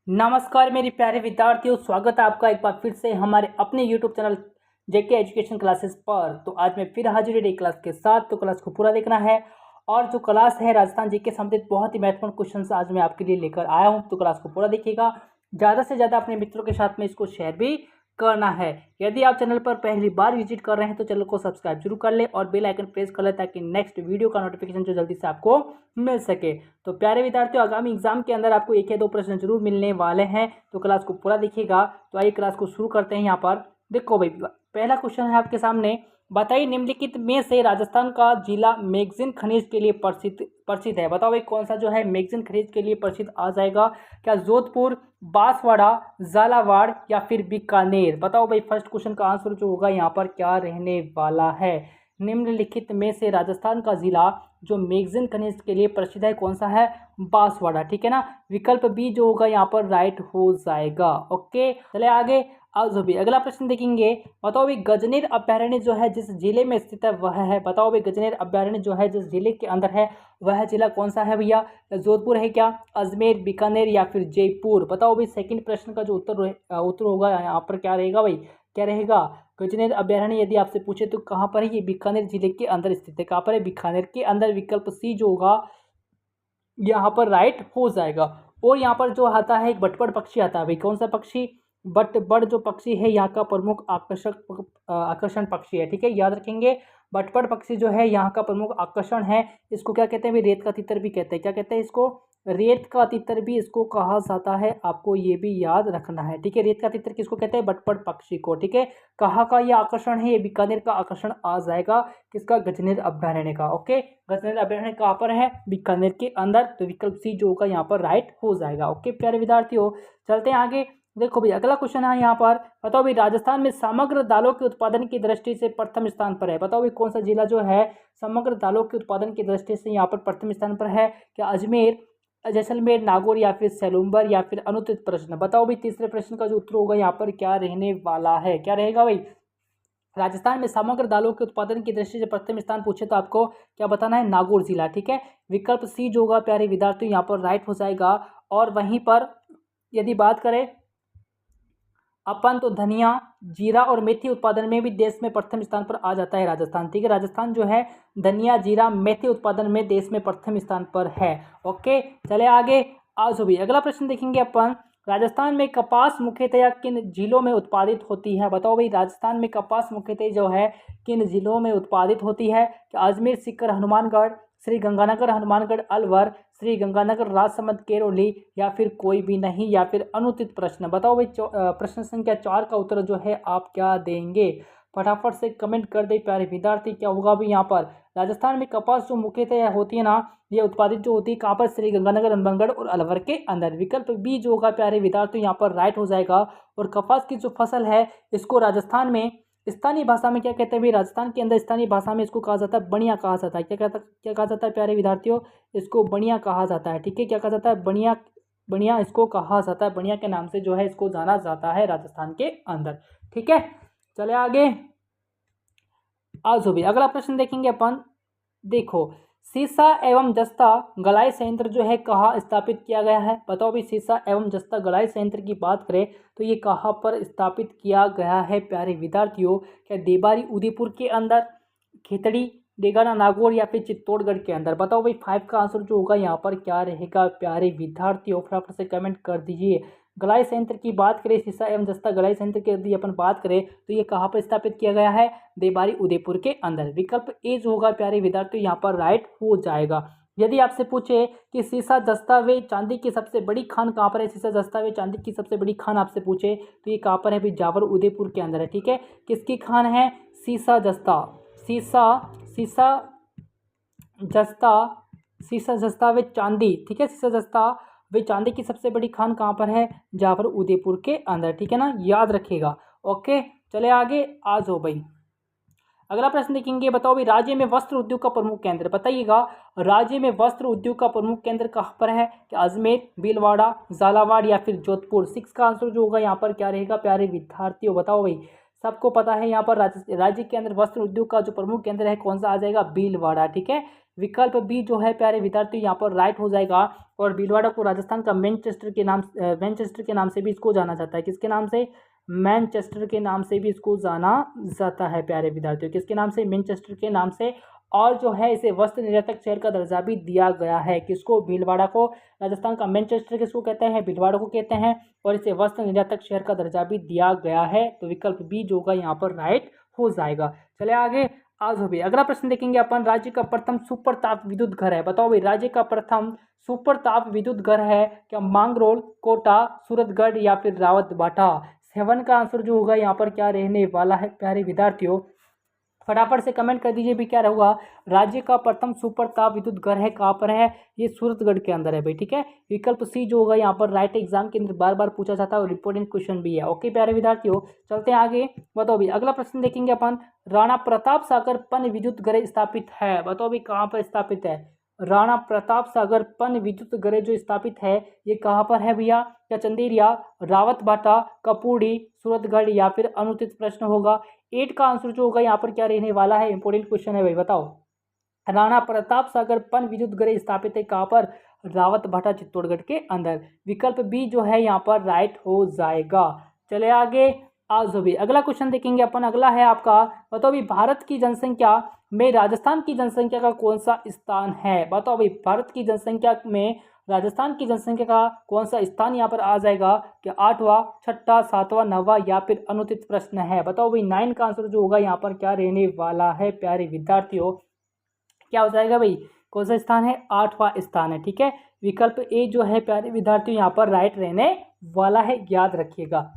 नमस्कार मेरे प्यारे विद्यार्थियों, स्वागत है आपका एक बार फिर से हमारे अपने यूट्यूब चैनल जेके एजुकेशन क्लासेस पर। तो आज मैं फिर हाजिर हूँ क्लास के साथ। तो क्लास को पूरा देखना है और जो क्लास है राजस्थान जेके संबंधित बहुत ही महत्वपूर्ण क्वेश्चन आज मैं आपके लिए लेकर आया हूँ। तो क्लास को पूरा देखिएगा, ज़्यादा से ज़्यादा अपने मित्रों के साथ में इसको शेयर भी करना है। यदि आप चैनल पर पहली बार विजिट कर रहे हैं तो चैनल को सब्सक्राइब जरूर कर ले और बेल आइकन प्रेस कर ले ताकि नेक्स्ट वीडियो का नोटिफिकेशन जो जल्दी से आपको मिल सके। तो प्यारे विद्यार्थियों, आगामी एग्जाम के अंदर आपको एक या दो प्रश्न जरूर मिलने वाले हैं, तो क्लास को पूरा देखिएगा। तो आइए क्लास को शुरू करते हैं। यहाँ पर देखो भाई, पहला क्वेश्चन है आपके सामने। बताइए निम्नलिखित में से राजस्थान का जिला मैगजीन खनिज के लिए प्रसिद्ध है। बताओ भाई कौन सा जो है मैगजीन खनिज के लिए प्रसिद्ध आ जाएगा। क्या जोधपुर, बांसवाड़ा, झालावाड़ या फिर बीकानेर। बताओ भाई फर्स्ट क्वेश्चन का आंसर जो होगा यहाँ पर क्या रहने वाला है। निम्नलिखित में से राजस्थान का जिला जो मैगजीन खनिज के लिए प्रसिद्ध है कौन सा है, बांसवाड़ा। ठीक है ना, विकल्प बी जो होगा यहाँ पर राइट हो जाएगा। ओके, चले आगे। आज भी अगला प्रश्न देखेंगे। बताओ भाई गजनेर अभ्यारण्य जो है जिस जिले में स्थित है वह है। बताओ भाई गजनेर अभ्यारण्य जो है जिस जिले के अंदर है वह जिला कौन सा है भैया। जोधपुर है क्या, अजमेर, बीकानेर या फिर जयपुर। बताओ भाई सेकंड प्रश्न का जो उत्तर होगा यहाँ पर क्या रहेगा भाई, क्या रहेगा। गजनेर अभ्यारण्य यदि आपसे पूछे तो कहाँ पर है, ये बीकानेर जिले के अंदर स्थित है। कहाँ पर है, बीकानेर के अंदर। विकल्प सी जो होगा यहाँ पर राइट हो जाएगा। और यहाँ पर जो आता है एक बटपड़ पक्षी आता है भाई, कौन सा पक्षी, बटबड़ जो पक्षी है यहाँ का प्रमुख आकर्षण पक्षी है। ठीक है, याद रखेंगे। बटपड़ पक्षी जो है यहाँ का प्रमुख आकर्षण है। इसको क्या कहते हैं भाई, रेत का तितर भी कहते हैं। क्या कहते हैं इसको, रेत का तितर भी इसको कहा जाता है। आपको ये भी याद रखना है। ठीक है, रेत का तितर किसको कहते हैं, बटपड़ पक्षी को। ठीक है, कहाँ का ये आकर्षण है, ये बीकानेर का आकर्षण आ जाएगा। किसका, गजनेर अभ्यारण्य का। ओके, गजनेर अभ्यारण्य कहाँ पर है, बीकानेर के अंदर। तो विकल्प सी जो होगा यहाँ पर राइट हो जाएगा। ओके प्यारे विद्यार्थियों, चलते हैं आगे। देखो भाई अगला क्वेश्चन है यहाँ पर। बताओ भाई राजस्थान में समग्र दालों के उत्पादन की दृष्टि से प्रथम स्थान पर है। बताओ भाई कौन सा जिला जो है समग्र दालों के उत्पादन की दृष्टि से यहाँ पर प्रथम स्थान पर है। क्या अजमेर, जैसलमेर, नागौर या फिर सेलुम्बर या फिर अनुत्तरित प्रश्न। बताओ भाई तीसरे प्रश्न का जो उत्तर होगा यहाँ पर क्या रहने वाला है, क्या रहेगा भाई। राजस्थान में समग्र दालों के उत्पादन की दृष्टि से प्रथम स्थान पूछे तो आपको क्या बताना है, नागौर जिला। ठीक है, विकल्प सी जो होगा प्यारे विद्यार्थियों यहाँ पर राइट हो जाएगा। और वहीं पर यदि बात करें अपन तो धनिया, जीरा और मेथी उत्पादन में भी देश में प्रथम स्थान पर आ जाता है राजस्थान। ठीक है, राजस्थान जो है धनिया, जीरा, मेथी उत्पादन में देश में प्रथम स्थान पर है। ओके, चले आगे। आज भी अगला प्रश्न देखेंगे अपन। राजस्थान में कपास मुख्यतया किन जिलों में उत्पादित होती है। बताओ भाई राजस्थान में कपास मुख्यतः जो है किन जिलों में उत्पादित होती है। अजमेर, सीकर, हनुमानगढ़, श्री गंगानगर, हनुमानगढ़, अलवर, श्री गंगानगर, राजसमंद, केरोली या फिर कोई भी नहीं या फिर अनुचित प्रश्न। बताओ भाई प्रश्न संख्या 4 का उत्तर जो है आप क्या देंगे। फटाफट से कमेंट कर दे प्यारे विद्यार्थी, क्या होगा भी यहाँ पर। राजस्थान में कपास जो मुख्यतः होती है ना, ये उत्पादित जो होती है कहाँ पर, श्री गंगानगर, हनुमानगढ़ और अलवर के अंदर। विकल्प बी जो होगा प्यारे विद्यार्थी यहाँ पर राइट हो जाएगा। और कपास की जो फसल है इसको राजस्थान में स्थानीय भाषा में क्या कहते हैं भाई, राजस्थान के अंदर स्थानीय भाषा में इसको कहा जाता है बनिया कहा जाता है। क्या कहा जाता है प्यारे विद्यार्थियों, इसको बनिया कहा जाता है। ठीक है, क्या कहा जाता है, बनिया, बनिया इसको कहा जाता है। बनिया के नाम से जो है इसको जाना जाता है राजस्थान के अंदर। ठीक है, चले आगे। आज भी अगला प्रश्न देखेंगे अपन। देखो सीसा एवं जस्ता गलाई संयंत्र जो है कहाँ स्थापित किया गया है। बताओ भी सीसा एवं जस्ता गलाई संयंत्र की बात करें तो ये कहाँ पर स्थापित किया गया है प्यारे विद्यार्थियों। क्या देबारी उदयपुर के अंदर, खेतड़ी, डेगाना, नागौर या फिर चित्तौड़गढ़ के अंदर। बताओ भाई 5 का आंसर जो होगा यहाँ पर क्या रहेगा प्यारे विद्यार्थियों, फटाफट से कमेंट कर दीजिए। गलाई संयंत्र की बात करें, सीसा एवं जस्ता गलाई संयंत्र की यदि अपन बात करें तो ये कहाँ पर स्थापित किया गया है, देबारी उदयपुर के अंदर। विकल्प ए जो होगा प्यारे विद्यार्थियों यहाँ पर राइट हो जाएगा। यदि आपसे पूछे कि सीसा जस्ता व चांदी की सबसे बड़ी खान कहाँ पर है, सीसा जस्ता व चांदी की सबसे बड़ी खान आपसे पूछे तो ये कहाँ पर है भाई, जावर उदयपुर के अंदर है। ठीक है, किसकी खान है, सीसा जस्ता, सीसा जस्ता, सीसा जस्ता व चांदी। ठीक है, सीसा जस्ता वे चांदी की सबसे बड़ी खान कहाँ पर है, जावर उदयपुर के अंदर। ठीक है ना, याद रखिएगा। ओके, चले आगे। आ जाओ भाई अगला प्रश्न देखेंगे। बताओ भाई राज्य में वस्त्र उद्योग का प्रमुख केंद्र। बताइएगा राज्य में वस्त्र उद्योग का प्रमुख केंद्र कहाँ पर है। क्या अजमेर, भीलवाड़ा, झालावाड़ या फिर जोधपुर। 6 का आंसर जो होगा यहाँ पर क्या रहेगा प्यारे विद्यार्थियों। बताओ भाई सबको पता है यहाँ पर राज्य के अंदर वस्त्र उद्योग का जो प्रमुख केंद्र है कौन सा आ जाएगा, भीलवाड़ा। ठीक है, विकल्प बी जो है प्यारे विद्यार्थी यहाँ पर राइट हो जाएगा। और भीलवाड़ा को राजस्थान का मैनचेस्टर के नाम से भी इसको जाना जाता है। किसके नाम से? मैनचेस्टर के नाम से भी इसको जाना जाता है प्यारे विद्यार्थियों। किसके नाम से? मैनचेस्टर के नाम से। और जो है इसे वस्त्र निर्यातक शहर का दर्जा भी दिया गया है। किसको? भीलवाड़ा को। राजस्थान का मैनचेस्टर किसको कहते हैं? भीलवाड़ा को कहते हैं। और इसे वस्त्र निर्यातक शहर का दर्जा भी दिया गया है। तो विकल्प बी जो होगा यहाँ पर राइट हो जाएगा। चले आगे। आज हो भी अगला प्रश्न देखेंगे अपन। राज्य का प्रथम सुपर ताप विद्युत घर है, बताओ भाई राज्य का प्रथम सुपर ताप विद्युत घर है क्या? मांगरोल, कोटा, सूरतगढ़ या फिर रावत बाटा? 7 का आंसर जो होगा यहाँ पर क्या रहने वाला है प्यारे विद्यार्थियों? फटाफट से कमेंट कर दीजिए भी क्या रहेगा। राज्य का प्रथम सुपर ताप विद्युत घर है कहाँ पर है? ये सूरतगढ़ के अंदर है भाई, ठीक है। विकल्प सी जो होगा यहाँ पर राइट। एग्जाम के अंदर बार बार पूछा जाता है और इंपॉर्टेंट क्वेश्चन भी है। ओके प्यारे विद्यार्थियों, चलते हैं आगे। बताओ भी अगला प्रश्न देखेंगे अपन। राणा प्रताप सागर पन विद्युत घर स्थापित है, बताओ भी कहाँ पर स्थापित है? राणा प्रताप सागर पन विद्युत घर जो स्थापित है ये कहाँ पर है भैया? क्या चंदेरिया, रावत बाटा, कपूरी, सूरतगढ़ या फिर अनुचित प्रश्न होगा। 8 का आंसर जो होगा यहाँ पर क्या रहने वाला है? इंपॉर्टेंट क्वेश्चन है भाई, बताओ। राणा प्रताप सागर पन विद्युत घर स्थापित है कहाँ पर? रावत भाटा चित्तौड़गढ़ के अंदर। विकल्प बी जो है यहाँ पर राइट हो जाएगा। चले आगे। आज भी अगला क्वेश्चन देखेंगे अपन। अगला है आपका, बताओ भी भारत की जनसंख्या में राजस्थान की जनसंख्या का कौन सा स्थान है? बताओ भाई भारत की जनसंख्या में राजस्थान की जनसंख्या का कौन सा स्थान यहाँ पर आ जाएगा? क्या 8वां, 6वां, 7वां, 9वां या फिर अनुचित प्रश्न है? बताओ भाई 9 का आंसर जो होगा यहाँ पर क्या रहने वाला है प्यारे विद्यार्थियों? क्या हो जाएगा भाई? कौन सा स्थान है? 8वां स्थान है, ठीक है। विकल्प ए जो है प्यारे विद्यार्थियों यहाँ पर राइट रहने वाला है, याद रखिएगा।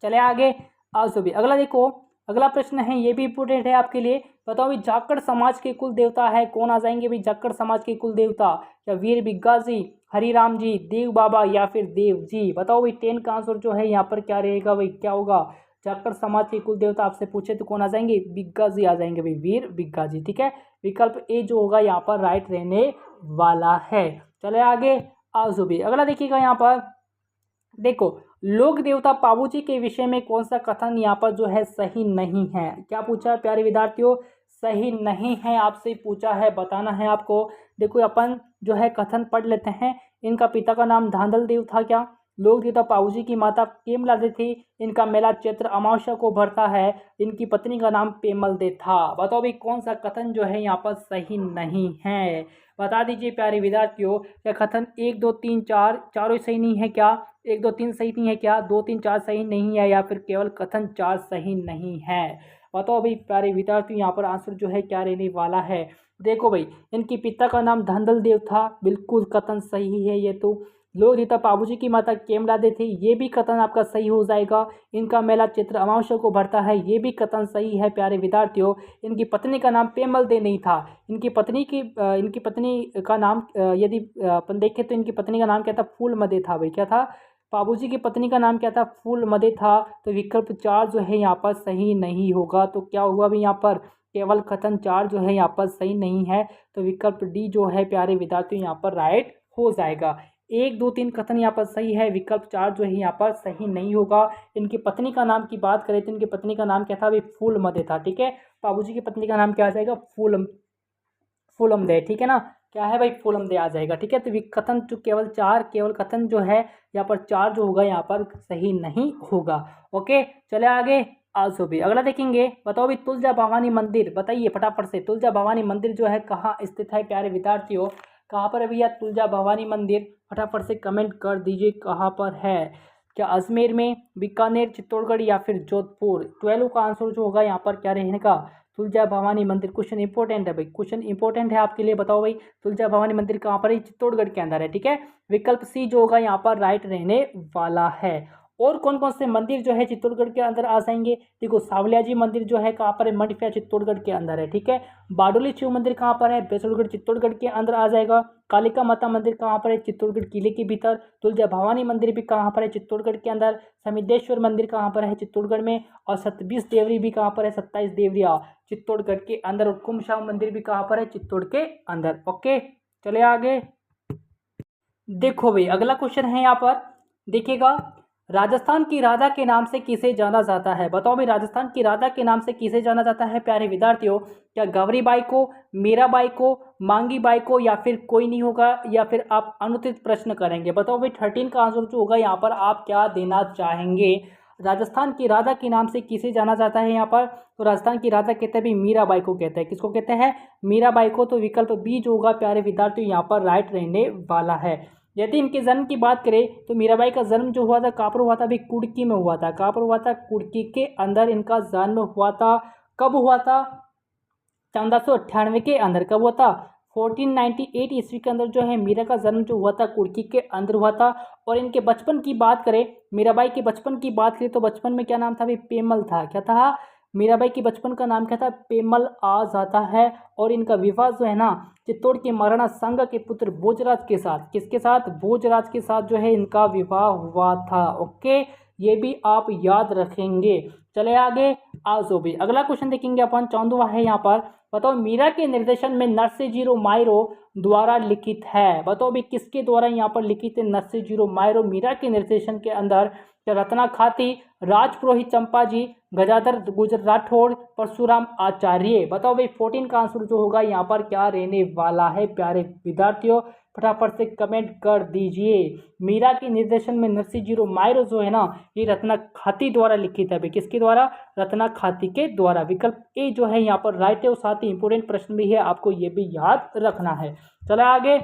चले आगे। आज भी अगला देखो। अगला प्रश्न है, ये भी इंपोर्टेंट है आपके लिए। बताओ भाई जाखड़ समाज के कुल देवता है कौन? आ जाएंगे भाई जाखड़ समाज के कुल देवता। या वीर बिग्गा जी, हरिराम जी, देव बाबा या फिर देव जी? बताओ भाई 10 का आंसर जो है यहाँ पर क्या रहेगा भाई? क्या होगा? जाखड़ समाज के कुल देवता आपसे पूछे तो कौन आ जाएंगे? बिग्गा जी आ जाएंगे भाई, वीर बिग्गा जी, ठीक है। विकल्प ए जो होगा यहाँ पर राइट रहने वाला है। चले आगे। आज भी अगला देखिएगा यहाँ पर। देखो, लोक देवता पाबूजी के विषय में कौन सा कथन यहाँ पर जो है सही नहीं है? क्या पूछा है प्यारे विद्यार्थियों? सही नहीं है आपसे पूछा है, बताना है आपको। देखो अपन जो है कथन पढ़ लेते हैं। इनका पिता का नाम धांधल देव था क्या? लोक देवता पाबूजी की माता केमला दे थी। इनका मेला चैत्र अमावस्या को भरता है। इनकी पत्नी का नाम पेमल दे था। बताओ भाई कौन सा कथन जो है यहाँ पर सही नहीं है? बता दीजिए प्यारे विद्यार्थियों। क्या कथन 1 2 3 4 चारों सही नहीं है क्या? 1 2 3 सही नहीं है क्या? 2 3 4 सही नहीं है या फिर केवल कथन 4 सही नहीं है? बताओ भाई प्यारे विद्यार्थियों यहाँ पर आंसर जो है क्या रहने वाला है? देखो भाई इनके पिता का नाम धंधल देव था, बिल्कुल कथन सही है ये तो। लोक देवता पाबूजी की माता केमला दे थी, ये भी कथन आपका सही हो जाएगा। इनका मेला चैत्र अमावस्या को भरता है, ये भी कथन सही है प्यारे विद्यार्थियों। इनकी पत्नी का नाम पेमल दे नहीं था। इनकी पत्नी का नाम यदि अपन देखें तो इनकी पत्नी का नाम क्या था? फूल मदे था भाई। क्या था? बाबूजी की पत्नी का नाम क्या था? फूल मदे था। तो विकल्प 4 जो है यहाँ पर सही नहीं होगा। तो क्या हुआ भी यहाँ पर? केवल कथन 4 जो है यहाँ पर सही नहीं है। तो विकल्प डी जो है प्यारे विद्यार्थियों यहाँ पर राइट हो जाएगा। 1 2 3 कथन यहाँ पर सही है, विकल्प 4 जो है यहाँ पर सही नहीं होगा। इनकी पत्नी का नाम की बात करें तो इनकी पत्नी का नाम क्या था भाई? फूल मदे था, ठीक है। बाबूजी की पत्नी का नाम क्या आ जाएगा? फूलम दे, ठीक है ना। क्या है भाई? फूलम दे आ जाएगा, ठीक है। तो कथन जो केवल कथन जो है यहाँ पर 4 जो होगा यहाँ पर सही नहीं होगा। ओके, चले आगे। आज भी अगला देखेंगे। बताओ भी तुलजा भवानी मंदिर, बताइए फटाफट से। तुलजा भवानी मंदिर जो है कहाँ स्थित है प्यारे विद्यार्थियों? कहाँ पर है भैया तुलजा भवानी मंदिर? फटाफट से कमेंट कर दीजिए कहाँ पर है। क्या अजमेर में, बीकानेर, चित्तौड़गढ़ या फिर जोधपुर? 12 का आंसर जो होगा यहाँ पर क्या रहेगा? तुलजा भवानी मंदिर। क्वेश्चन इंपॉर्टेंट है भाई, क्वेश्चन इंपॉर्टेंट है आपके लिए। बताओ भाई तुलजा भवानी मंदिर कहाँ पर है? चित्तौड़गढ़ के अंदर है, ठीक है। विकल्प सी जो होगा यहाँ पर राइट रहने वाला है। और कौन कौन से मंदिर जो है चित्तौड़गढ़ के अंदर आ जाएंगे? देखो, सावलिया जी मंदिर जो है कहाँ पर है? मंडफिया चित्तौड़गढ़ के अंदर है, ठीक है। बाडोली शिव मंदिर कहाँ पर है? बेसुरगढ़ चित्तौड़गढ़ के अंदर आ जाएगा। कालिका माता मंदिर कहाँ पर है? चित्तौड़गढ़ किले के भीतर। तुलजा भवानी मंदिर भी कहाँ पर है? चित्तौड़गढ़ के अंदर। समिद्धेश्वर मंदिर कहाँ पर है? चित्तौड़गढ़ में। और 27 देवरी भी कहाँ पर है? 27 देवरिया चित्तौड़गढ़ के अंदर। और कुमशाव मंदिर भी कहाँ पर है? चित्तौड़ के अंदर। ओके, चले आगे। देखो भाई अगला क्वेश्चन है यहाँ पर, देखिएगा। राजस्थान की राधा के नाम से किसे जाना जाता है? बताओ भाई, राजस्थान की राधा के नाम से किसे जाना जाता है प्यारे विद्यार्थियों? क्या गौरी बाई को, मीराबाई को, मांगी बाई को, या फिर कोई नहीं होगा, या फिर आप अनुचित प्रश्न करेंगे? बताओ भाई 13 का आंसर जो होगा यहाँ पर आप क्या देना चाहेंगे? राजस्थान की राधा के नाम से किसे जाना जाता है यहाँ पर? तो राजस्थान की राधा कहते हैं भाई मीराबाई को कहते हैं। किसको कहते हैं? मीराबाई को। तो विकल्प बी जो होगा प्यारे विद्यार्थियों यहाँ पर राइट रहने वाला है। यदि इनके जन्म की बात करें तो मीराबाई का जन्म जो हुआ था कहाँ पर हुआ था भाई? कुर्की में हुआ था। कहाँ पर हुआ था? कुर्की के अंदर इनका जन्म हुआ था। कब हुआ था? 1498 के अंदर। कब हुआ था? 1498 ईस्वी के अंदर जो है मीरा का जन्म जो हुआ था कुर्की के अंदर हुआ था। और इनके बचपन की बात करें, मीराबाई के बचपन की बात करें तो बचपन में क्या नाम था भाई? पेमल था। क्या था? मीराबाई की बचपन का नाम क्या था? पेमल आ जाता है। और इनका विवाह जो है ना चित्तौड़ के महाराणा सांगा के पुत्र भोजराज के साथ, किसके साथ? भोजराज के साथ जो है इनका विवाह हुआ था। ओके, ये भी आप याद रखेंगे। चले आगे, आज भी अगला क्वेश्चन देखेंगे अपन। 14वां है यहाँ पर। बताओ मीरा के निर्देशन में नरसिंह मायरो द्वारा लिखित है। बताओ भी किसके द्वारा यहाँ पर लिखित है? नरसिंह मायरो मीरा के निर्देशन के अंदर। रत्ना खाती, राजपुरोहित चंपाजी, गजाधर गुजर राठौड़, परशुराम आचार्य। बताओ भाई 14 का आंसर जो होगा यहाँ पर क्या रहने वाला है प्यारे विद्यार्थियों? फटाफट से कमेंट कर दीजिए। मीरा के निर्देशन में नरसिंह मायरो जो है ना ये रत्ना खाती द्वारा लिखित है। भाई किसके द्वारा? रत्ना खाती के द्वारा। विकल्प ए जो है यहाँ पर राइट है और साथ ही इंपोर्टेंट प्रश्न भी है, आपको ये भी याद रखना है। चलो आगे,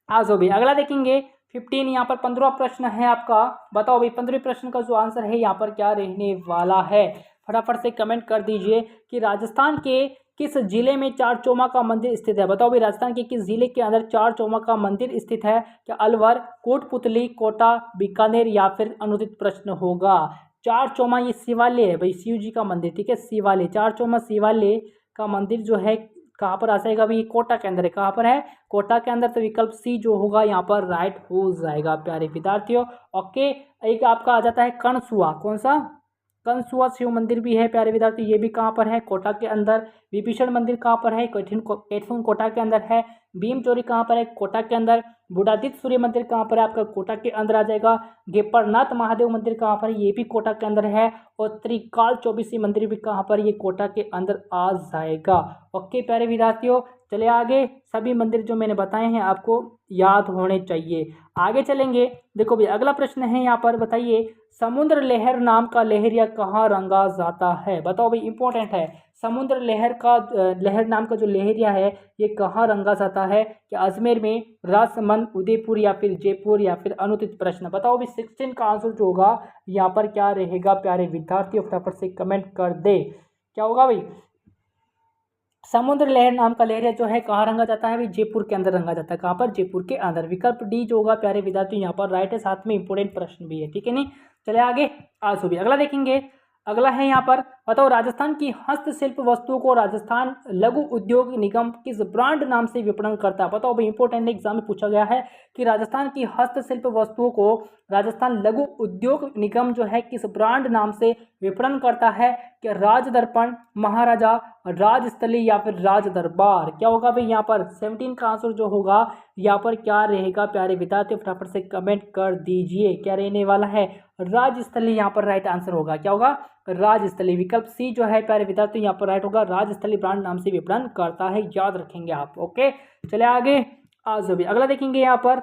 आज भी अगला देखेंगे 15। यहाँ पर 15वां प्रश्न है आपका। बताओ भाई 15वें प्रश्न का जो आंसर है यहाँ पर क्या रहने वाला है? फटाफट से कमेंट कर दीजिए कि राजस्थान के किस जिले में चार चौमा का मंदिर स्थित है? बताओ भाई राजस्थान के किस जिले के अंदर चार चौमा का मंदिर स्थित है? क्या अलवर, कोटपुतली, कोटा, बीकानेर, या फिर अनुचित प्रश्न होगा? चार चौमा ये शिवालय है भाई, शिव जी का मंदिर। ठीक है, शिवालय, चार चौमा शिवालय का मंदिर जो है कहाँ पर आ जाएगा भाई? कोटा के अंदर है। कहाँ पर है? कोटा के अंदर। तो विकल्प सी जो होगा यहाँ पर राइट हो जाएगा प्यारे विद्यार्थियों। ओके, एक आपका आ जाता है कनसुआ। कौन सा? कनसुआ शिव मंदिर भी है प्यारे विद्यार्थी, ये भी कहाँ पर है? कोटा के अंदर। विभीषण मंदिर कहाँ पर है? कैथून कोटा के अंदर है। भीम चोरी कहाँ पर है? कोटा के अंदर। बुढ़ादित्य सूर्य मंदिर कहाँ पर है? आपका कोटा के अंदर आ जाएगा। गेपरनाथ महादेव मंदिर कहाँ पर है? ये भी कोटा के अंदर है। और त्रिकाल चौबीसी मंदिर भी कहाँ पर? ये कोटा के अंदर आ जाएगा। ओके प्यारे विद्यार्थियों, चले आगे। सभी मंदिर जो मैंने बताए हैं आपको याद होने चाहिए। आगे चलेंगे, देखो भाई अगला प्रश्न है यहाँ पर। बताइए समुद्र लहर नाम का लहरिया कहाँ रंगा जाता है? बताओ भाई, इंपॉर्टेंट है। समुद्र लहर का लहर नाम का जो लहरिया है ये कहाँ रंगा जाता है? कि अजमेर में, राजसमंद, उदयपुर, या फिर जयपुर, या फिर अनुचित प्रश्न? बताओ भाई 16 का आंसर जो होगा यहाँ पर क्या रहेगा प्यारे विद्यार्थियों? फटाफट से कमेंट कर दे। क्या होगा भाई? समुद्र लहर नाम का लहरिया जो है कहाँ रंगा जाता है भाई? जयपुर के अंदर रंगा जाता है। कहाँ पर? जयपुर के अंदर। विकल्प डी जो होगा प्यारे विद्यार्थी यहाँ पर राइट है, साथ में इंपोर्टेंट प्रश्न भी है। ठीक है नहीं, चले आगे, आज भी अगला देखेंगे। अगला है यहाँ पर। बताओ राजस्थान की हस्तशिल्प वस्तुओं को राजस्थान लघु उद्योग निगम किस ब्रांड नाम से विपणन करता है? बताओ भाई, इंपोर्टेंट एग्जाम में पूछा गया है कि राजस्थान की हस्तशिल्प वस्तुओं को राजस्थान लघु उद्योग निगम जो है किस ब्रांड नाम से विपणन करता है? क्या राज दर्पण, महाराजा, राजस्थली, या फिर राज दरबार? क्या होगा भाई यहाँ पर? 17 का आंसर जो होगा यहाँ पर क्या रहेगा प्यारे विद्यार्थी? फटाफट से कमेंट कर दीजिए। क्या रहने वाला है? राजस्थली यहाँ पर राइट आंसर होगा। क्या होगा? राजस्थली। विकल्प सी जो है प्यारे विद्यार्थी यहाँ पर राइट होगा। राजस्थली ब्रांड नाम से विपणन करता है, याद रखेंगे आप। ओके, चले आगे, आज भी अगला देखेंगे यहाँ पर।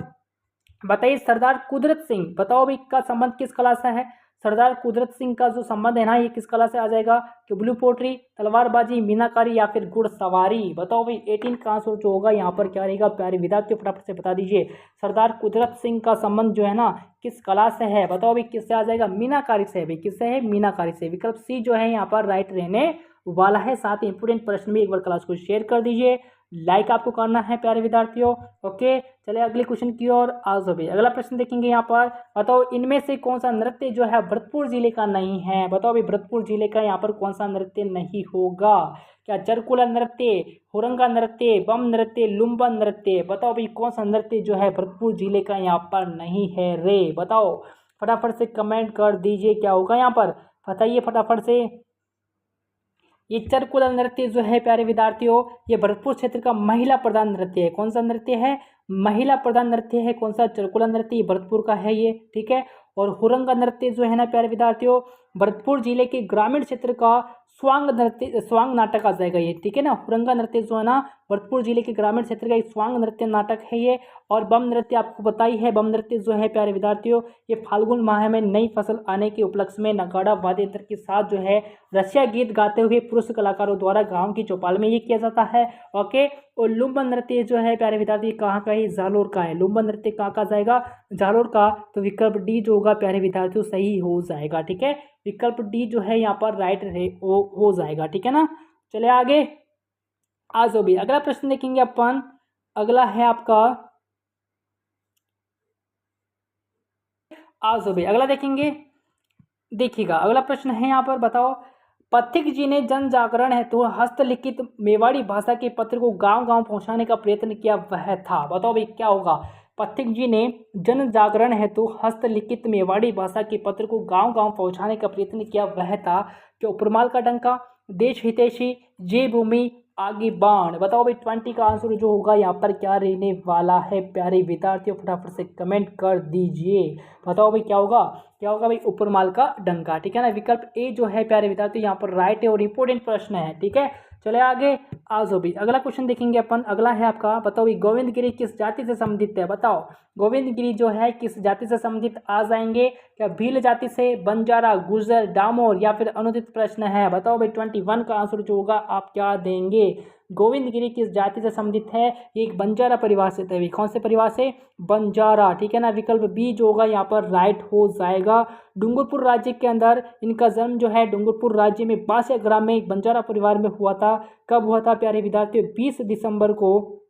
बताइए सरदार कुदरत सिंह, बताओ भाई का संबंध किस कला से है? सरदार कुदरत सिंह का जो संबंध है ना ये किस कला से आ जाएगा? कि ब्लू पोट्री, तलवारबाजी, मीनाकारी, या फिर घुड़सवारी? बताओ भाई 18 का आंसर जो होगा यहाँ पर क्या रहेगा प्यारे विद्यार्थियों? फटाफट से बता दीजिए। सरदार कुदरत सिंह का संबंध जो है ना किस कला से है? बताओ भाई किससे आ जाएगा? मीनाकारी से। भाई किससे है? मीनाकारी से। विकल्प सी जो है यहाँ पर राइट रहने वाला है। साथ ही इंपोर्टेंट प्रश्न भी एक बार क्लास को शेयर कर दीजिए, लाइक आपको करना है प्यारे विद्यार्थियों। ओके, चले अगले क्वेश्चन की ओर। आज भी अगला प्रश्न देखेंगे यहाँ पर। बताओ इनमें से कौन सा नृत्य जो है भरतपुर जिले का नहीं है? बताओ भाई भरतपुर जिले का यहाँ पर कौन सा नृत्य नहीं होगा? क्या जरकुला नृत्य, हुरंगा नृत्य, बम नृत्य, लुम्बा नृत्य? बताओ भाई कौन सा नृत्य जो है भरतपुर जिले का यहाँ पर नहीं है रे? बताओ फटाफट से कमेंट कर दीजिए। क्या होगा यहाँ पर? बताइए फटाफट से। ये चरकुला नृत्य जो है प्यारे विद्यार्थियों, ये भरतपुर क्षेत्र का महिला प्रधान नृत्य है। कौन सा नृत्य है? महिला प्रधान नृत्य है। कौन सा? चरकुला नृत्य, ये भरतपुर का है ये, ठीक है। और हुरंगा नृत्य जो है ना प्यारे विद्यार्थियों, भरतपुर जिले के ग्रामीण क्षेत्र का स्वांग नृत्य, स्वांग नाटक आ जाएगा ये, ठीक है ना। हुरंगा नृत्य जो है ना भरतपुर जिले के ग्रामीण क्षेत्र का एक स्वांग नृत्य नाटक है ये। और बम नृत्य आपको पता ही है, बम नृत्य जो है प्यारे विद्यार्थियों, ये फाल्गुन माह में नई फसल आने के उपलक्ष्य में नगाड़ा वाद्य यंत्र के साथ जो है रसिया गीत गाते हुए पुरुष कलाकारों द्वारा गांव की चौपाल में ये किया जाता है। ओके। और लुम्बन नृत्य जो है प्यारे विद्यार्थी कहाँ का है? जालोर का है। लुम्बन नृत्य कहाँ का जाएगा? जालोर का। तो विकल्प डी जो होगा प्यारे विद्यार्थियों सही हो जाएगा, ठीक है। विकल्प डी जो है यहाँ पर राइट हो जाएगा, ठीक है ना। चलिए आगे, आज भी अगला प्रश्न देखेंगे अपन। अगला है आपका, आज भी अगला देखेंगे। देखिएगा अगला प्रश्न है यहाँ पर, बताओ पथिक जी ने जन जागरण हेतु हस्तलिखित मेवाड़ी भाषा के पत्र को गांव गांव पहुंचाने का प्रयत्न किया, वह था? बताओ भाई क्या होगा? पथिक जी ने जन जागरण हेतु हस्तलिखित मेवाड़ी भाषा के पत्र को गांव गांव पहुंचाने का प्रयत्न किया, वह था? क्या उपरमाल का डंका, देश हितैषी, जय भूमि, आगे बाण? बताओ भाई 20 का आंसर जो होगा यहाँ पर क्या रहने वाला है प्यारे विद्यार्थियों? फटाफट से कमेंट कर दीजिए। बताओ भाई क्या होगा? क्या होगा भाई? उपरमाल का डंका, ठीक है ना। विकल्प ए जो है प्यारे विद्यार्थियों यहाँ पर राइट है और इंपॉर्टेंट प्रश्न है, ठीक है। चले आगे, आज भी अगला क्वेश्चन देखेंगे अपन। अगला है आपका, बताओ भाई गोविंदगिरी किस जाति से संबंधित है? बताओ गोविंदगिरी जो है किस जाति से संबंधित आ जाएंगे? क्या भील जाति से, बंजारा, गुर्जर, डामोर या फिर अनुदित प्रश्न है? बताओ भाई 21 का आंसर जो होगा आप क्या देंगे? गोविंदगिरी किस जाति से संबंधित है? ये एक बंजारा परिवार से है। कौन से परिवार से? बंजारा, ठीक है ना। विकल्प बी जो होगा यहाँ पर राइट हो जाएगा। डूंगरपुर राज्य के अंदर इनका जन्म जो है डूंगरपुर राज्य में बासिया ग्राम में एक बंजारा परिवार में हुआ था। कब हुआ था प्यारे विद्यार्थियों? 20 दिसंबर को,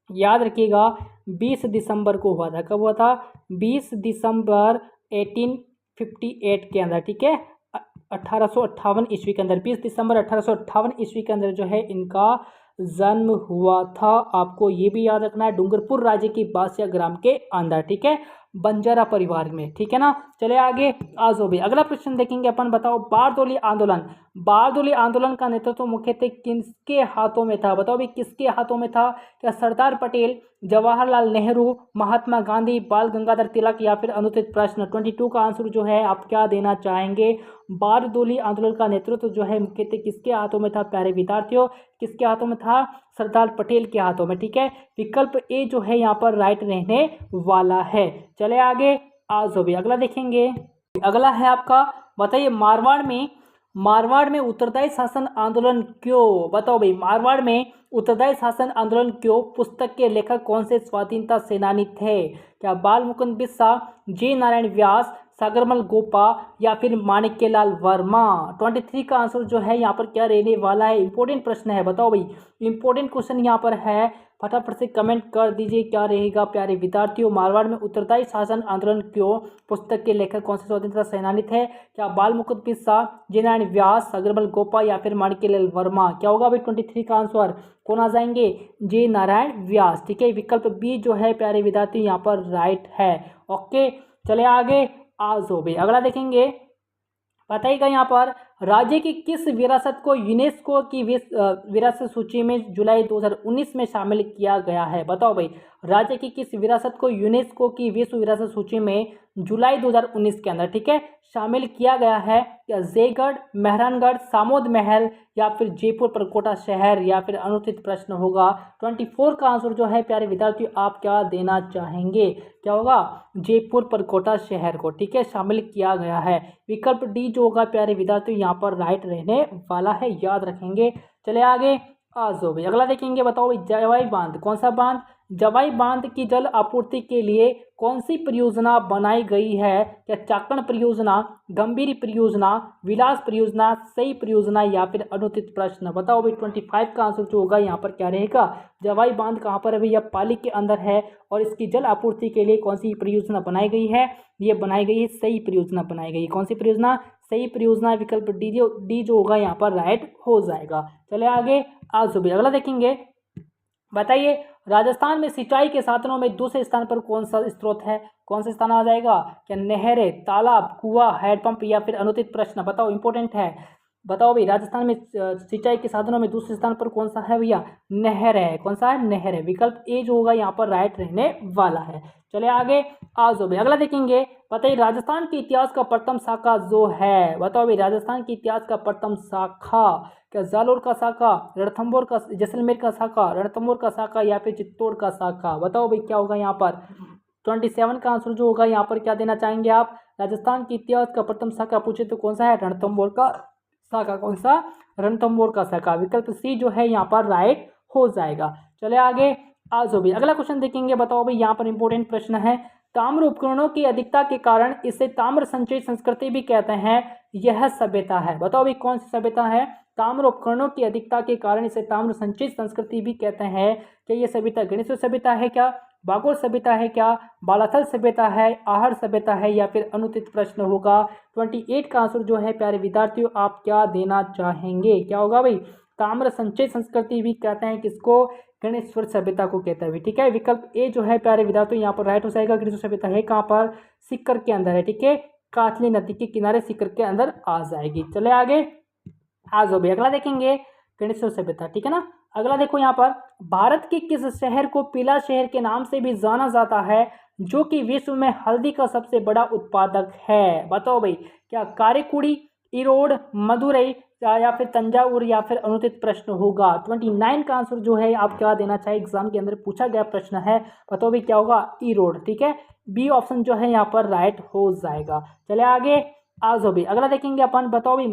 याद रखिएगा 20 दिसंबर को हुआ था। कब हुआ था? 20 दिसंबर 1858 के अंदर, ठीक है। 1858 ईस्वी के अंदर, 20 दिसंबर 1858 ईस्वी के अंदर जो है इनका जन्म हुआ था। आपको ये भी याद रखना है, डूंगरपुर राज्य की बासिया ग्राम के अंदर, ठीक है, बंजारा परिवार में, ठीक है ना। चले आगे, आज भी अगला प्रश्न देखेंगे अपन। बताओ बारदोली आंदोलन, बारदोली आंदोलन का नेतृत्व मुख्यतः किसके हाथों में था? बताओ भी किसके हाथों में था? क्या सरदार पटेल, जवाहरलाल नेहरू, महात्मा गांधी, बाल गंगाधर तिलक या फिर अनुचित प्रश्न? 22 का आंसर जो है आप क्या देना चाहेंगे? बारदोली आंदोलन का नेतृत्व जो है मुख्यतः किसके हाथों में था प्यारे विद्यार्थियों? किसके हाथों में था? सरदार पटेल के हाथों में, ठीक है। विकल्प ए जो है यहाँ पर राइट रहने वाला है। चले आगे, आज भी अगला देखेंगे। अगला है आपका, बताइए मारवाड़ में उत्तरदायी शासन आंदोलन क्यों? बताओ भाई मारवाड़ में उत्तरदायी शासन आंदोलन क्यों पुस्तक के लेखक कौन से स्वाधीनता सेनानी थे? क्या बाल मुकुंद बिस्सा, जे नारायण व्यास, सागरमल गोपा या फिर माणिक्यलाल वर्मा? 23 का आंसर जो है यहाँ पर क्या रहने वाला है? इंपॉर्टेंट प्रश्न है, बताओ भाई इंपॉर्टेंट क्वेश्चन यहाँ पर है, फटाफट से कमेंट कर दीजिए क्या रहेगा प्यारे विद्यार्थियों। मारवाड़ में उत्तरदायी शासन आंदोलन क्यों पुस्तक के लेखक कौन से स्वतंत्रता सेनानी थे? क्या बाल मुकुंद बिस्सा, जे नारायण व्यास, सागरमल गोपा या फिर माणिक्यलाल वर्मा? क्या होगा भाई 23 का आंसर? कौन आ जाएंगे? जे नारायण व्यास, ठीक है। विकल्प बी जो है प्यारे विद्यार्थी यहाँ पर राइट है। ओके, चले आगे, आज भी अगला देखेंगे। बताइएगा यहाँ पर राज्य की किस विरासत को यूनेस्को की विरासत सूची में जुलाई 2019 में शामिल किया गया है? बताओ भाई राज्य की किस विरासत को यूनेस्को की विश्व विरासत सूची में जुलाई 2019 के अंदर, ठीक है, शामिल किया गया है? या जयगढ़, मेहरानगढ़, सामोद महल या फिर जयपुर परकोटा शहर या फिर अनुचित प्रश्न होगा? 24 का आंसर जो है प्यारे विद्यार्थी आप क्या देना चाहेंगे? क्या होगा? जयपुर परकोटा शहर को, ठीक है, शामिल किया गया है। विकल्प डी जो होगा प्यारे विद्यार्थी यहाँ पर राइट रहने वाला है, याद रखेंगे। चले आगे, आज भी अगला देखेंगे। बताओ भाई जवाई बांध, कौन सा बांध? जवाई बांध की जल आपूर्ति के लिए कौन सी परियोजना बनाई गई है? क्या चाकण परियोजना, गंभीर परियोजना, विलास परियोजना, सही परियोजना या फिर अनुचित प्रश्न? बताओ भाई 25 का आंसर जो होगा यहाँ पर क्या रहेगा? जवाई बांध कहाँ पर है भैया? पाली के अंदर है। और इसकी जल आपूर्ति के लिए कौन सी परियोजना बनाई गई है? ये बनाई गई है सही परियोजना बनाई गई है। कौन सी परियोजना? सही परियोजना। विकल्प डी जो होगा यहाँ पर राइट हो जाएगा। चले आगे, आज भी अगला देखेंगे। बताइए राजस्थान में सिंचाई के साधनों में दूसरे स्थान पर कौन सा स्रोत है? कौन सा स्थान आ जाएगा? क्या नहरें, तालाब, कुआं, हैंडपंप या फिर अनुचित प्रश्न? बताओ इंपॉर्टेंट है। बताओ भाई, राजस्थान में सिंचाई के साधनों में दूसरे स्थान पर कौन सा है भैया? नहर है। कौन सा है? नहर है। विकल्प ए जो होगा यहाँ पर राइट रहने वाला है। चलिए आगे, आज भाई अगला देखेंगे। बताइए राजस्थान के इतिहास का प्रथम शाखा जो है, बताओ भाई राजस्थान के इतिहास का प्रथम शाखा क्या जालोर का शाखा, रणथंभौर का, जैसलमेर का शाखा, रणथंभौर का शाखा या फिर चित्तौड़ का शाखा? बताओ भाई क्या होगा यहाँ पर? 27 का आंसर जो होगा यहाँ पर क्या देना चाहेंगे आप? राजस्थान के इतिहास का प्रथम शाखा पूछे तो कौन सा है? रणथंभौर का शाखा। कौन सा? रणथंभौर का शाखा। विकल्प सी जो है यहाँ पर राइट हो जाएगा। चले आगे, आज भी अगला क्वेश्चन देखेंगे। बताओ भाई यहाँ पर इंपॉर्टेंट प्रश्न है। ताम्र उपकरणों की अधिकता के कारण इसे ताम्र संचयी संस्कृति भी कहते हैं, यह सभ्यता है। बताओ भाई कौन सी सभ्यता है? ताम्र उपकरणों की अधिकता के कारण इसे ताम्र संचयी संस्कृति भी कहते हैं। क्या ये सभ्यता गणेश सभ्यता है क्या, बागोर सभ्यता है क्या, बालाथल सभ्यता है, आहड़ सभ्यता है या फिर अनुत्तरित प्रश्न होगा? 28 का आंसर जो है प्यारे विद्यार्थियों आप क्या देना चाहेंगे? क्या होगा भाई? ताम्र संचय संस्कृति भी कहते हैं किसको? गणेश्वर सभ्यता को कहते हैं। ठीक है, विकल्प ए जो है प्यारे विद्यार्थियों यहाँ पर राइट हो जाएगा। गणेश्वर सभ्यता है कहाँ पर? सीकर के अंदर है। ठीक है, काथली नदी के किनारे सीकर के अंदर आ जाएगी। चले आगे, आज भी अगला देखेंगे गणेश्वर सभ्यता। ठीक है ना, अगला देखो यहाँ पर, भारत के किस शहर को पीला शहर के नाम से भी जाना जाता है जो कि विश्व में हल्दी का सबसे बड़ा उत्पादक है? बताओ भाई, क्या कारेकुड़ी, इरोड, मदुरई या फिर तंजावुर या फिर अनुत्तरित प्रश्न होगा? 29 का आंसर जो है आप क्या देना चाहिए? एग्जाम के अंदर पूछा गया प्रश्न है। बताओ भाई क्या होगा? इरोड। ठीक है, बी ऑप्शन जो है यहाँ पर राइट हो जाएगा। चले आगे, आज भी अगला देखेंगे अपन। बताओ भाई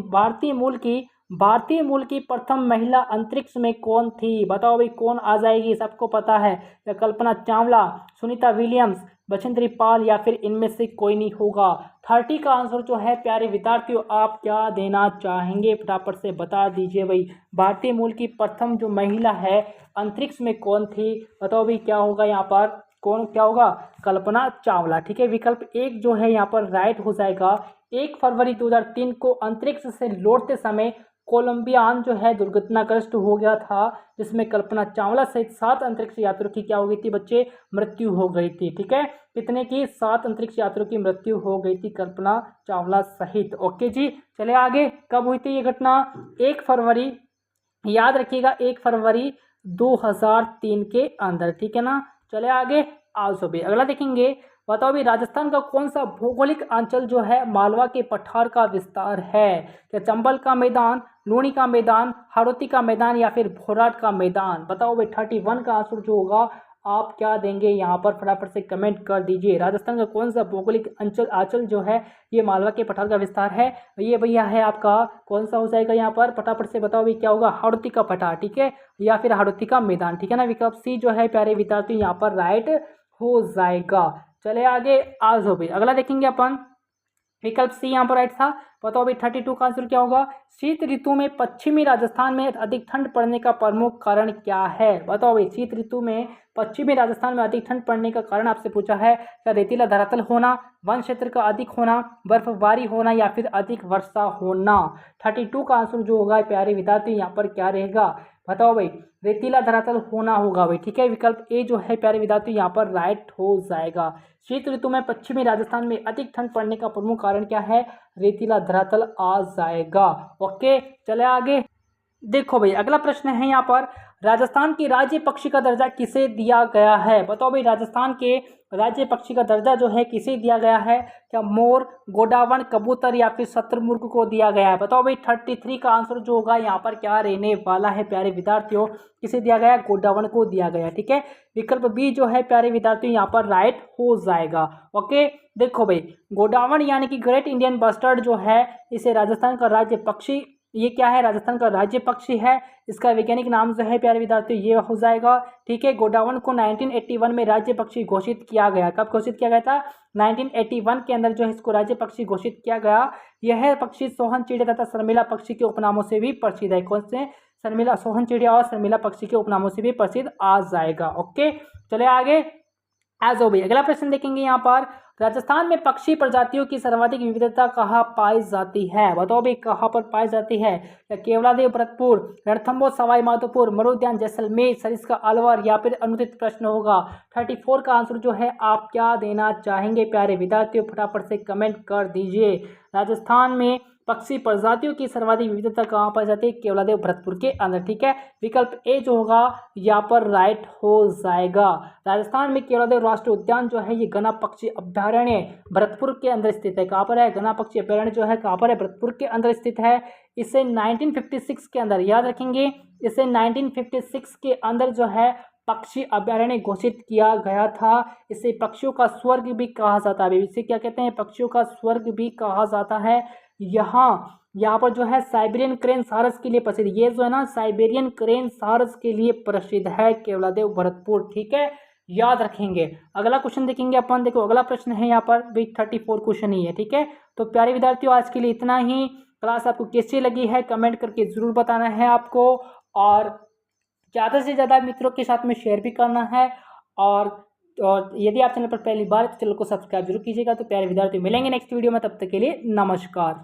भारतीय मूल की प्रथम महिला अंतरिक्ष में कौन थी? बताओ भाई कौन आ जाएगी? सबको पता है, या कल्पना चावला, सुनीता विलियम्स, बछेंद्री पाल या फिर इनमें से कोई नहीं होगा? 30 का आंसर जो है प्यारे विद्यार्थियों आप क्या देना चाहेंगे? फटाफट से बता दीजिए भाई। भारतीय मूल की प्रथम जो महिला है अंतरिक्ष में कौन थी? बताओ भाई क्या होगा यहाँ पर? कौन क्या होगा? कल्पना चावला। ठीक है, विकल्प एक जो है यहाँ पर राइट हो जाएगा। 1 फरवरी 2003 को अंतरिक्ष से लौटते समय कोलंबियान जो है दुर्घटनाग्रस्त हो गया था, जिसमें कल्पना चावला सहित 7 अंतरिक्ष यात्रियों की क्या हो गई थी बच्चे? मृत्यु हो गई थी। ठीक है, कितने की? 7 अंतरिक्ष यात्रियों की मृत्यु हो गई थी कल्पना चावला सहित। ओके जी, चले आगे। कब हुई थी ये घटना? 1 फरवरी, याद रखिएगा 1 फरवरी 2003 के अंदर। ठीक है ना, चले आगे, आज भी अगला देखेंगे। बताओ भी राजस्थान का कौन सा भौगोलिक अंचल जो है मालवा के पठार का विस्तार है? क्या चंबल का मैदान, लूणी का मैदान, हाड़ौती का मैदान या फिर भोराट का मैदान? बताओ भाई 31 का आंसर जो होगा आप क्या देंगे? यहाँ पर फटाफट से कमेंट कर दीजिए। राजस्थान का कौन सा भौगोलिक अंचल जो है ये मालवा के पठार का विस्तार है? ये भैया है आपका कौन सा हो जाएगा यहाँ पर? फटाफट से बताओ भाई क्या होगा? हाड़ौती का पठार। ठीक है, या फिर हाड़ौती का मैदान। ठीक है ना, विकल्प सी जो है प्यारे विद्यार्थी यहाँ पर राइट हो जाएगा। चले आगे, आज हो भाई अगला देखेंगे अपन। विकल्प सी यहाँ पर राइट था। बताओ भाई 32 का आंसर क्या होगा? शीत ऋतु में पश्चिमी राजस्थान में अधिक ठंड पड़ने का प्रमुख कारण क्या है? बताओ भाई शीत ऋतु में पश्चिमी राजस्थान में अधिक ठंड पड़ने का कारण आपसे पूछा है। क्या रेतीला धरातल होना, वन क्षेत्र का अधिक होना, बर्फबारी होना या फिर अधिक वर्षा होना? 32 का आंसर जो होगा प्यारे विद्यार्थी यहाँ पर क्या रहेगा? बताओ भाई, रेतीला धरातल होना होगा भाई। ठीक है, विकल्प ए जो है प्यारे विद्यार्थी यहाँ पर राइट हो जाएगा। शीत ऋतु में पश्चिमी राजस्थान में अधिक ठंड पड़ने का प्रमुख कारण क्या है? रेतीला धरातल आ जाएगा। ओके, चले आगे। देखो भाई अगला प्रश्न है यहाँ पर, राजस्थान की राज्य पक्षी का दर्जा किसे दिया गया है? बताओ भाई राजस्थान के राज्य पक्षी का दर्जा जो है किसे दिया गया है? क्या मोर, गोडावण, कबूतर या फिर शतुरमुर्ग को दिया गया है? बताओ भाई 33 का आंसर जो होगा यहाँ पर क्या रहने वाला है प्यारे विद्यार्थियों? किसे दिया गया? गोडावण को दिया गया। ठीक है, विकल्प बी जो है प्यारे विद्यार्थियों यहाँ पर राइट हो जाएगा। ओके, देखो भाई गोडावण यानी कि ग्रेट इंडियन बस्टर्ड जो है इसे राजस्थान का राज्य पक्षी, ये क्या है? राजस्थान का राज्य पक्षी है। इसका वैज्ञानिक नाम जो है प्यारे विद्यार्थियों ये हो जाएगा। ठीक है, गोडावण को 1981 में राज्य पक्षी घोषित किया गया। कब घोषित किया गया था? 1981 के अंदर जो है इसको राज्य पक्षी घोषित किया गया। यह पक्षी सोहन चिड़िया तथा शर्मिला पक्षी के उपनामों से भी प्रसिद्ध है। कौन से? शर्मिला, सोहन चिड़िया और शर्मिला पक्षी के उपनामों से भी प्रसिद्ध आ जाएगा। ओके, चले आगे। आज भाई अगला प्रश्न देखेंगे यहाँ पर, राजस्थान में पक्षी प्रजातियों की सर्वाधिक विविधता कहाँ पाई जाती है? बताओ भाई कहाँ पर पाई जाती है? या केवलादेव, भरतपुर, रणथंभौर, सवाई माधोपुर, मरू उद्यान, जैसलमेर, सरिस्का, अलवर या फिर अनुत्तरित प्रश्न होगा? 34 का आंसर जो है आप क्या देना चाहेंगे प्यारे विद्यार्थियों? फटाफट से कमेंट कर दीजिए। राजस्थान में पक्षी प्रजातियों की सर्वाधिक विविधता कहाँ पाई जाती है? केवलादेव भरतपुर के अंदर। ठीक है, विकल्प ए जो होगा यहाँ पर राइट हो जाएगा। राजस्थान में केवलादेव राष्ट्रीय उद्यान जो है ये घना पक्षी अभ्यारण्य भरतपुर के अंदर स्थित है। कहाँ पर है? घना पक्षी अभ्यारण्य जो है कहाँ पर है? भरतपुर के अंदर स्थित है। इसे 1956 के अंदर, याद रखेंगे, इसे 1956 के अंदर जो है पक्षी अभ्यारण्य घोषित किया गया था। इसे पक्षियों का स्वर्ग भी कहा जाता है। इसे क्या कहते हैं? पक्षियों का स्वर्ग भी कहा जाता है। यहाँ पर जो है साइबेरियन क्रेन सारस के लिए प्रसिद्ध, ये जो है ना साइबेरियन क्रेन सारस के लिए प्रसिद्ध है केवलादेव भरतपुर। ठीक है, याद रखेंगे। अगला क्वेश्चन देखेंगे अपन। देखो अगला प्रश्न है यहाँ पर भी 34 क्वेश्चन ही है। ठीक है, तो प्यारे विद्यार्थियों आज के लिए इतना ही। क्लास आपको कैसी लगी है कमेंट करके जरूर बताना है आपको, और ज़्यादा से ज़्यादा मित्रों के साथ में शेयर भी करना है। और यदि आप चैनल पर पहली बार तो चैनल को सब्सक्राइब जरूर कीजिएगा। तो प्यारे विद्यार्थी मिलेंगे नेक्स्ट वीडियो में, तब तक के लिए नमस्कार।